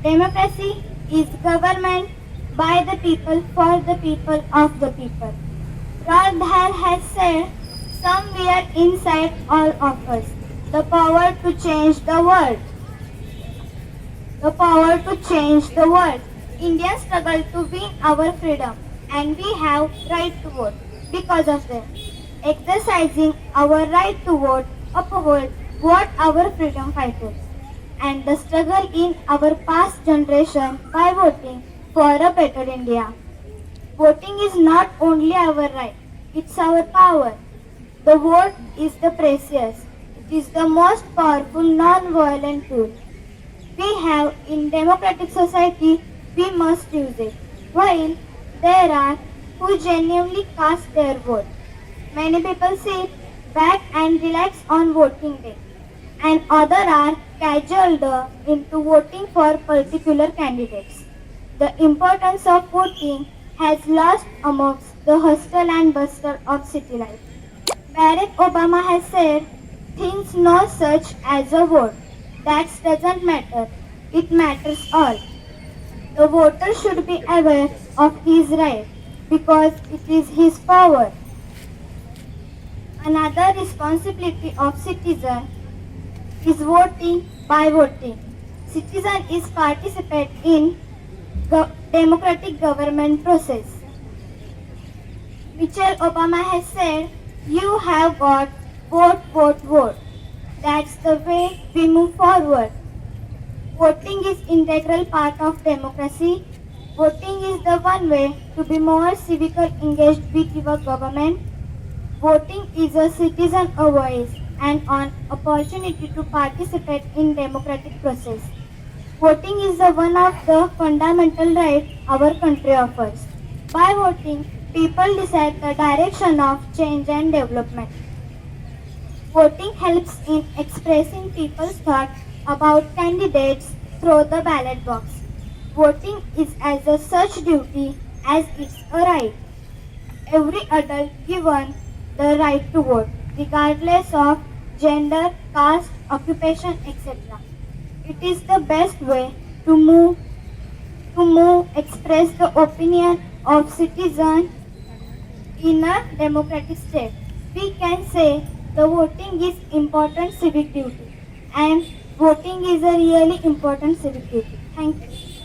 Democracy is government by the people, for the people, of the people. Lord Dahal has said, somewhere inside all of us, the power to change the world. The power to change the world. Indians struggle to win our freedom and we have right to vote because of them. Exercising our right to vote uphold what our freedom fighters and the struggle in our past generation by voting for a better India. Voting is not only our right, it's our power. The vote is the precious. It is the most powerful non-violent tool we have in democratic society. We must use it. While there are who genuinely cast their vote, many people sit back and relax on voting day, and others are cajoled into voting for particular candidates. The importance of voting has lost amongst the hustle and bustle of city life. Barack Obama has said, things no such as a vote. That doesn't matter. It matters all. The voter should be aware of his right because it is his power. Another responsibility of citizen is voting by voting. Citizen is participate in democratic government process. Michelle Obama has said, you have got vote, vote, vote. That's the way we move forward. Voting is integral part of democracy. Voting is the one way to be more civically engaged with your government. Voting is a citizen a voice and an opportunity to participate in democratic process. Voting is the one of the fundamental rights our country offers. By voting, people decide the direction of change and development. Voting helps in expressing people's thoughts about candidates through the ballot box. Voting is as a such duty as it's a right. Every adult given the right to vote, regardless of gender, caste, occupation, etc. It is the best way to express the opinion of citizens in a democratic state. We can say the voting is important civic duty and voting is a really important civic duty. Thank you.